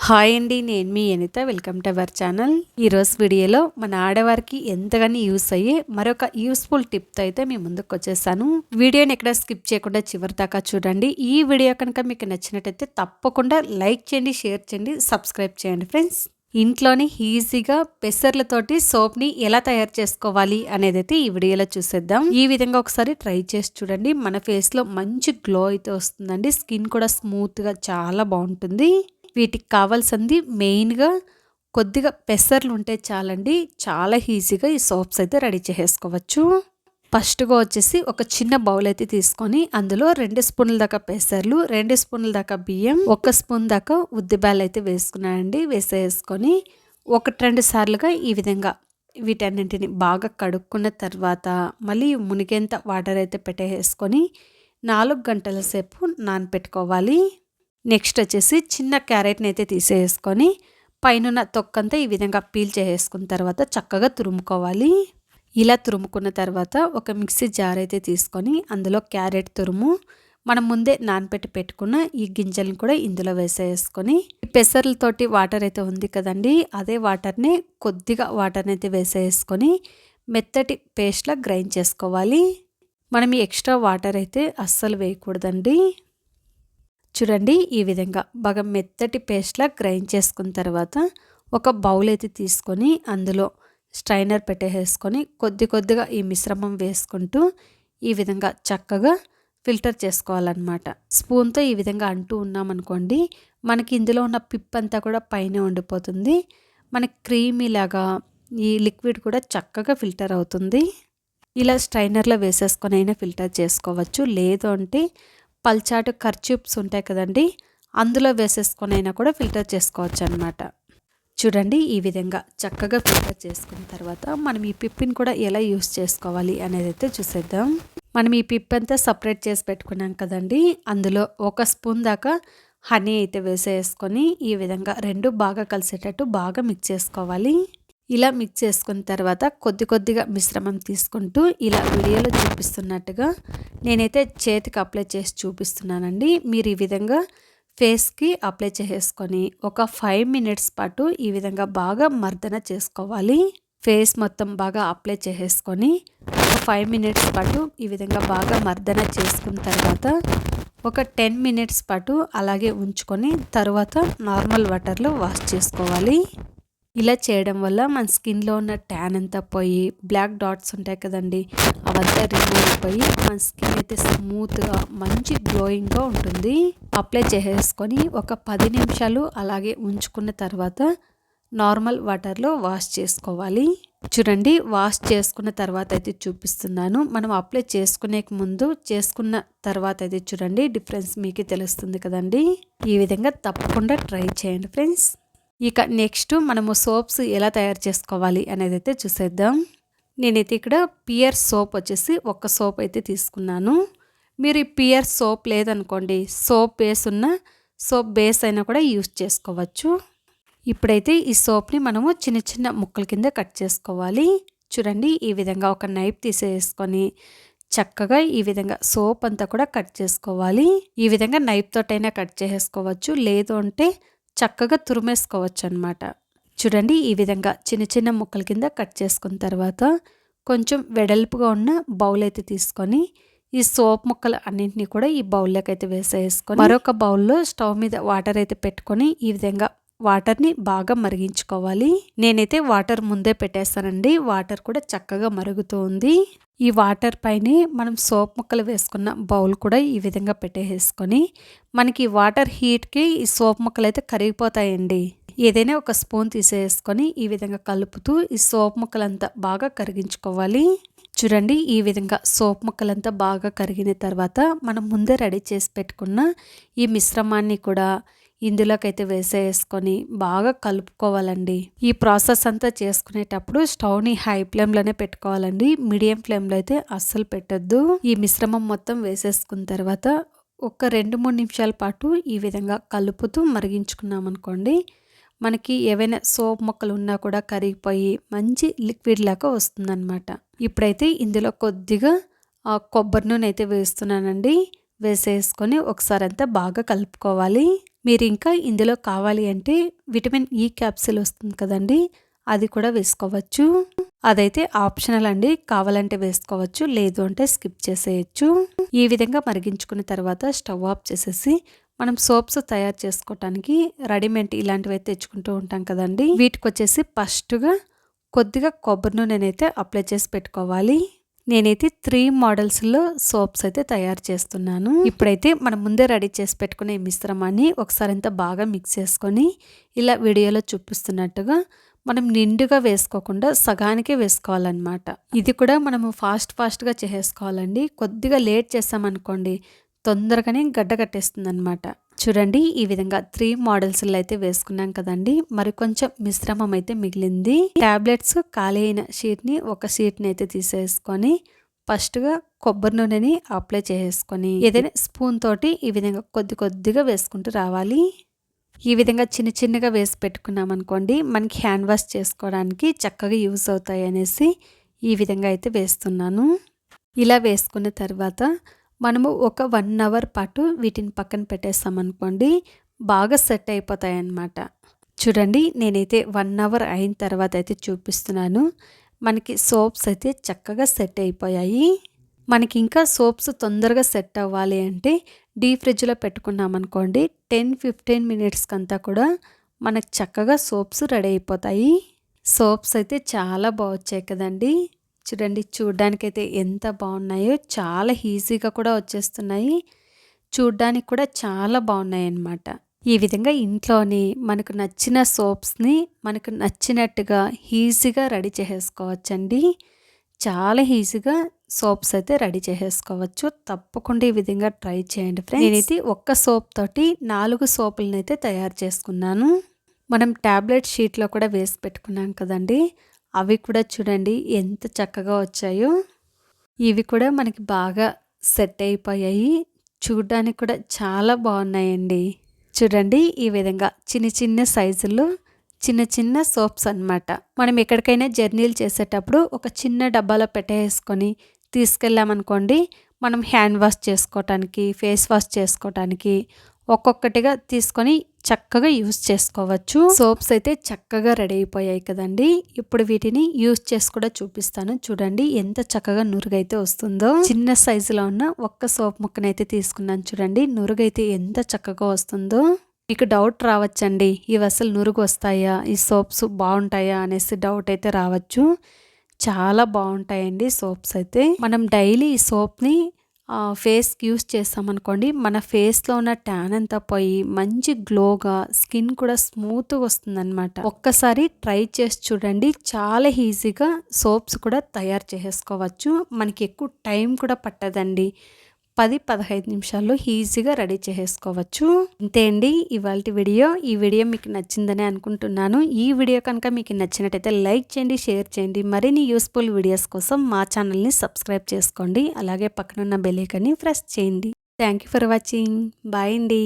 Hi అండి, నేను మీ Anitha. Welcome to our channel. ఈరోజు వీడియోలో మన ఆడవారికి ఎంతగానో యూస్ అయ్యే మరొక యూస్ఫుల్ టిప్తో అయితే మీ ముందుకు వచ్చేసాను. వీడియోని ఎక్కడ స్కిప్ చేయకుండా చివరి దాకా చూడండి. ఈ వీడియో కనుక మీకు నచ్చినట్టయితే తప్పకుండా లైక్ చేయండి, షేర్ చేయండి, సబ్స్క్రైబ్ చేయండి ఫ్రెండ్స్. ఇంట్లోనే ఈజీగా పెసర్లతోటి సోప్ని ఎలా తయారు చేసుకోవాలి అనేది అయితే ఈ వీడియోలో చూసేద్దాం. ఈ విధంగా ఒకసారి ట్రై చేసి చూడండి. మన ఫేస్లో మంచి గ్లో అయితే వస్తుందండి. స్కిన్ కూడా స్మూత్గా చాలా బాగుంటుంది. వీటికి కావాల్సింది మెయిన్గా కొద్దిగా పెసర్లు ఉంటే చాలండి. చాలా ఈజీగా ఈ సోప్స్ అయితే రెడీ చేసేసుకోవచ్చు. ఫస్ట్గా వచ్చేసి ఒక చిన్న బౌల్ అయితే తీసుకొని అందులో 2 స్పూన్ల దాకా పెసర్లు, 2 స్పూన్ల దాకా బియ్యం, 1 స్పూన్ దాకా ఉద్దిబ్యాలు అయితే వేసుకున్నానండి. వేసేసుకొని 1-2 సార్లుగా ఈ విధంగా వీటన్నింటిని బాగా కడుక్కున్న తర్వాత మళ్ళీ మునిగేంత వాటర్ అయితే పెట్టేసుకొని 4 గంటల సేపు నానపెట్టుకోవాలి. నెక్స్ట్ వచ్చేసి చిన్న క్యారెట్ని అయితే తీసేసుకొని పైన తొక్కంతా ఈ విధంగా పీల్ చేసేసుకున్న తర్వాత చక్కగా తురుముకోవాలి. ఇలా తురుముకున్న తర్వాత ఒక మిక్సీ జార్ అయితే తీసుకొని అందులో క్యారెట్ తురుము, మనం ముందే నానపెట్టి పెట్టుకున్న ఈ గింజలను కూడా ఇందులో వేసేసుకొని పెసర్లతోటి వాటర్ అయితే ఉంది కదండి, అదే వాటర్ని కొద్దిగా వాటర్ని అయితే వేసేసుకొని మెత్తటి పేస్ట్లా గ్రైండ్ చేసుకోవాలి. మనం ఈ ఎక్స్ట్రా వాటర్ అయితే అస్సలు వేయకూడదండి. చూడండి, ఈ విధంగా బాగా మెత్తటి పేస్ట్లా గ్రైండ్ చేసుకున్న తర్వాత ఒక బౌల్ అయితే తీసుకొని అందులో స్ట్రైనర్ పెట్టేసుకొని కొద్దిగా ఈ మిశ్రమం వేసుకుంటూ ఈ విధంగా చక్కగా ఫిల్టర్ చేసుకోవాలన్నమాట. స్పూన్తో ఈ విధంగా అంటూ ఉన్నామనుకోండి, మనకి ఇందులో ఉన్న పిప్ అంతా కూడా పైన ఉండిపోతుంది. మనకి క్రీమీలాగా ఈ లిక్విడ్ కూడా చక్కగా ఫిల్టర్ అవుతుంది. ఇలా స్ట్రైనర్లో వేసేసుకొని అయినా ఫిల్టర్ చేసుకోవచ్చు. లేదు అంటే పల్చాటు కర్చీప్స్ ఉంటాయి కదండి, అందులో వేసేసుకొని అయినా కూడా ఫిల్టర్ చేసుకోవచ్చు అనమాట. చూడండి, ఈ విధంగా చక్కగా ఫిల్టర్ చేసుకున్న తర్వాత మనం ఈ పిప్పిని కూడా ఎలా యూస్ చేసుకోవాలి అనేది అయితే చూసేద్దాం. మనం ఈ పిప్ అంతా సపరేట్ చేసి పెట్టుకున్నాం కదండి, అందులో 1 స్పూన్ దాకా హనీ అయితే వేసేసుకొని ఈ విధంగా 2 బాగా కలిసేటట్టు బాగా మిక్స్ చేసుకోవాలి. ఇలా మిక్స్ చేసుకున్న తర్వాత కొద్దిగా మిశ్రమం తీసుకుంటూ ఇలా వీడియోలో చూపిస్తున్నట్టుగా నేనైతే చేతికి అప్లై చేసి చూపిస్తున్నానండి. మీరు ఈ విధంగా ఫేస్కి అప్లై చేసేసుకొని ఒక 5 మినిట్స్ పాటు ఈ విధంగా బాగా మర్దన చేసుకోవాలి. ఫేస్ మొత్తం బాగా అప్లై చేసేసుకొని ఒక 5 మినిట్స్ పాటు ఈ విధంగా బాగా మర్దన చేసుకున్న తర్వాత ఒక 10 మినిట్స్ పాటు అలాగే ఉంచుకొని తర్వాత నార్మల్ వాటర్లో వాష్ చేసుకోవాలి. ఇలా చేయడం వల్ల మన స్కిన్లో ఉన్న ట్యాన్ అంతా పోయి బ్లాక్ డాట్స్ ఉంటాయి కదండి, అవంతా రిమూవ్ అయిపోయి మన స్కిన్ అయితే స్మూత్గా మంచి గ్లోయింగ్గా ఉంటుంది. అప్లై చేసేసుకొని ఒక 10 నిమిషాలు అలాగే ఉంచుకున్న తర్వాత నార్మల్ వాటర్లో వాష్ చేసుకోవాలి. చూడండి, వాష్ చేసుకున్న తర్వాత అయితే చూపిస్తున్నాను. మనం అప్లై చేసుకునే ముందు చేసుకున్న తర్వాత అయితే చూడండి డిఫరెన్స్ మీకు తెలుస్తుంది కదండి. ఈ విధంగా తప్పకుండా ట్రై చేయండి ఫ్రెండ్స్. ఇక నెక్స్ట్ మనము సోప్స్ ఎలా తయారు చేసుకోవాలి అనేది అయితే చూసేద్దాం. నేనైతే ఇక్కడ పియర్ సోప్ వచ్చేసి 1 సోప్ అయితే తీసుకున్నాను. మీరు ఈ పియర్ సోప్ లేదనుకోండి, సోప్ బేస్ ఉన్న సోప్ బేస్ అయినా కూడా యూజ్ చేసుకోవచ్చు. ఇప్పుడైతే ఈ సోప్ని మనము చిన్న ముక్కల కింద కట్ చేసుకోవాలి. చూడండి, ఈ విధంగా ఒక నైఫ్ తీసేసుకొని చక్కగా ఈ విధంగా సోప్ అంతా కూడా కట్ చేసుకోవాలి. ఈ విధంగా నైఫ్ తోటైనా కట్ చేసేసుకోవచ్చు, లేదు అంటే చక్కగా తురిమేసుకోవచ్చు అనమాట. చూడండి, ఈ విధంగా చిన్న ముక్కల కింద కట్ చేసుకున్న తర్వాత కొంచెం వెడల్పుగా ఉన్న బౌల్ అయితే తీసుకొని ఈ సోప్ ముక్కలు అన్నింటినీ కూడా ఈ బౌల్లోకి అయితే వేసేసుకొని మరొక బౌల్లో స్టవ్ మీద వాటర్ అయితే పెట్టుకొని ఈ విధంగా వాటర్ని బాగా మరిగించుకోవాలి. నేనైతే వాటర్ ముందే పెట్టేస్తానండి. వాటర్ కూడా చక్కగా మరుగుతూ ఉంది. ఈ వాటర్ పైనే మనం సోప్ ముక్కలు వేసుకున్న బౌల్ కూడా ఈ విధంగా పెట్టేసుకొని మనకి వాటర్ హీట్కి ఈ సోప్ ముక్కలు అయితే కరిగిపోతాయండి. ఏదైనా ఒక స్పూన్ తీసేసుకొని ఈ విధంగా కలుపుతూ ఈ సోప్ ముక్కలంతా బాగా కరిగించుకోవాలి. చూడండి, ఈ విధంగా సోప్ ముక్కలంతా బాగా కరిగిన తర్వాత మనం ముందే రెడీ చేసి పెట్టుకున్న ఈ మిశ్రమాన్ని కూడా ఇందులోకైతే వేసేసుకొని బాగా కలుపుకోవాలండి. ఈ ప్రాసెస్ అంతా చేసుకునేటప్పుడు స్టవ్ని హై ఫ్లేమ్లోనే పెట్టుకోవాలండి. మీడియం ఫ్లేమ్లో అయితే అస్సలు పెట్టొద్దు. ఈ మిశ్రమం మొత్తం వేసేసుకున్న తర్వాత ఒక 2-3 నిమిషాల పాటు ఈ విధంగా కలుపుతూ మరిగించుకున్నాం అనుకోండి, మనకి ఏవైనా సోప్ ముక్కలు ఉన్నా కూడా కరిగిపోయి మంచి లిక్విడ్ లాగా వస్తుందన్నమాట. ఇప్పుడైతే ఇందులో కొద్దిగా కొబ్బరి నూనె అయితే వేస్తున్నానండి. వేసేసుకొని ఒకసారి అంతా బాగా కలుపుకోవాలి. మీరు ఇంకా ఇందులో కావాలి అంటే విటమిన్ ఈ క్యాప్సూల్ వస్తుంది కదండి, అది కూడా వేసుకోవచ్చు. అదైతే ఆప్షనల్ అండి, కావాలంటే వేసుకోవచ్చు, లేదు అంటే స్కిప్ చేసేయచ్చు. ఈ విధంగా మరిగించుకున్న తర్వాత స్టవ్ ఆఫ్ చేసేసి మనం సోప్స్ తయారు చేసుకోవటానికి రెడీమేడ్ ఇలాంటివి అయితే తెచ్చుకుంటూ ఉంటాం కదండి, వీటికి వచ్చేసి ఫస్ట్గా కొద్దిగా కొబ్బరి నూనెనైతే అప్లై చేసి పెట్టుకోవాలి. నేనైతే 3 మోడల్స్లో సోప్స్ అయితే తయారు చేస్తున్నాను. ఇప్పుడైతే మనం ముందే రెడీ చేసి పెట్టుకునే మిశ్రమాన్ని ఒకసారి అంతా బాగా మిక్స్ చేసుకొని ఇలా వీడియోలో చూపిస్తున్నట్టుగా మనం నిండుగా వేసుకోకుండా సగానికే వేసుకోవాలన్నమాట. ఇది కూడా మనము ఫాస్ట్గా చేసేసుకోవాలండి. కొద్దిగా లేట్ చేసామనుకోండి తొందరగానే గడ్డ కట్టేస్తుంది అనమాట. చూడండి, ఈ విధంగా 3 మోడల్స్లో అయితే వేసుకున్నాం కదండి. మరి కొంచెం మిశ్రమం అయితే మిగిలింది. టాబ్లెట్స్ ఖాళీ అయిన షీట్ని ఒక షీట్ని అయితే తీసేసుకొని ఫస్ట్గా కొబ్బరి నూనెని అప్లై చేసేసుకొని ఏదైనా స్పూన్ తోటి ఈ విధంగా కొద్దిగా వేసుకుంటూ రావాలి. ఈ విధంగా చిన్నగా వేసి పెట్టుకున్నాం అనుకోండి, మనకి హ్యాండ్ వాష్ చేసుకోవడానికి చక్కగా యూస్ అవుతాయి అనేసి ఈ విధంగా అయితే వేస్తున్నాను. ఇలా వేసుకున్న తర్వాత మనము ఒక 1 అవర్ పాటు వీటిని పక్కన పెట్టేస్తామనుకోండి, బాగా సెట్ అయిపోతాయి అన్నమాట. చూడండి, నేనైతే 1 అవర్ అయిన తర్వాత అయితే చూపిస్తున్నాను. మనకి సోప్స్ అయితే చక్కగా సెట్ అయిపోయాయి. మనకి ఇంకా సోప్స్ తొందరగా సెట్ అవ్వాలి అంటే డీప్ ఫ్రిడ్జ్లో పెట్టుకున్నామనుకోండి 10-15 మినిట్స్కి అంతా కూడా మనకు చక్కగా సోప్స్ రెడీ అయిపోతాయి. సోప్స్ అయితే చాలా బాగొచ్చాయి కదండి. చూడండి, చూడ్డానికైతే ఎంత బాగున్నాయో, చాలా ఈజీగా కూడా వచ్చేస్తున్నాయి. చూడ్డానికి కూడా చాలా బాగున్నాయి అన్నమాట. ఈ విధంగా ఇంట్లోని మనకు నచ్చిన సోప్స్ని మనకు నచ్చినట్టుగా ఈజీగా రెడీ చేసేసుకోవచ్చండి. చాలా ఈజీగా సోప్స్ అయితే రెడీ చేసేసుకోవచ్చు. తప్పకుండా ఈ విధంగా ట్రై చేయండి ఫ్రెండ్స్. నేనైతే ఒక్క సోప్ తోటి 4 సోపులను అయితే తయారు చేసుకున్నాను. మనం టాబ్లెట్ షీట్లో కూడా వేసి పెట్టుకున్నాం కదండి, అవి కూడా చూడండి ఎంత చక్కగా వచ్చాయో. ఇవి కూడా మనకి బాగా సెట్ అయిపోయాయి. చూడ్డానికి కూడా చాలా బాగున్నాయండి. చూడండి, ఈ విధంగా చిన్న సైజుల్లో చిన్న సోప్స్ అన్నమాట. మనం ఎక్కడికైనా జర్నీలు చేసేటప్పుడు ఒక చిన్న డబ్బాలో పెట్టేసుకొని తీసుకెళ్ళామనుకోండి, మనం హ్యాండ్ వాష్ చేసుకోవటానికి, ఫేస్ వాష్ చేసుకోవటానికి ఒక్కొక్కటిగా తీసుకొని చక్కగా యూస్ చేసుకోవచ్చు. సోప్స్ అయితే చక్కగా రెడీ అయిపోయాయి కదండి. ఇప్పుడు వీటిని యూస్ చేసి కూడా చూపిస్తాను. చూడండి ఎంత చక్కగా నురుగైతే వస్తుందో. చిన్న సైజులో ఉన్న ఒక్క సోప్ ముక్కనైతే తీసుకున్నాను. చూడండి, నురుగైతే ఎంత చక్కగా వస్తుందో. మీకు డౌట్ రావచ్చండి, ఇవి అసలు నురుగు వస్తాయా, ఈ సోప్స్ బాగుంటాయా అనేసి డౌట్ అయితే రావచ్చు. చాలా బాగుంటాయండి సోప్స్ అయితే. మనం డైలీ ఈ సోప్ని ఫేస్కి యూస్ చేస్తామనుకోండి, మన ఫేస్లో ఉన్న ట్యాన్ అంతా పోయి మంచి గ్లోగా, స్కిన్ కూడా స్మూత్గా వస్తుందన్నమాట. ఒక్కసారి ట్రై చేసి చూడండి, చాలా ఈజీగా సోప్స్ కూడా తయారు చేసుకోవచ్చు. మనకి ఎక్కువ టైం కూడా పట్టదండి. 10-15 నిమిషాల్లో ఈజీగా రెడీ చేసేసుకోవచ్చు. అంతే అండి ఇవాల్టి వీడియో. ఈ వీడియో మీకు నచ్చిందని అనుకుంటున్నాను. ఈ వీడియో కనుక మీకు నచ్చినట్టయితే లైక్ చేయండి, షేర్ చేయండి. మరిన్ని యూస్ఫుల్ వీడియోస్ కోసం మా ఛానల్ని సబ్స్క్రైబ్ చేసుకోండి. అలాగే పక్కనున్న బెల్ ఐకాన్ని ప్రెస్ చేయండి. Thank you for watching. Bye అండి.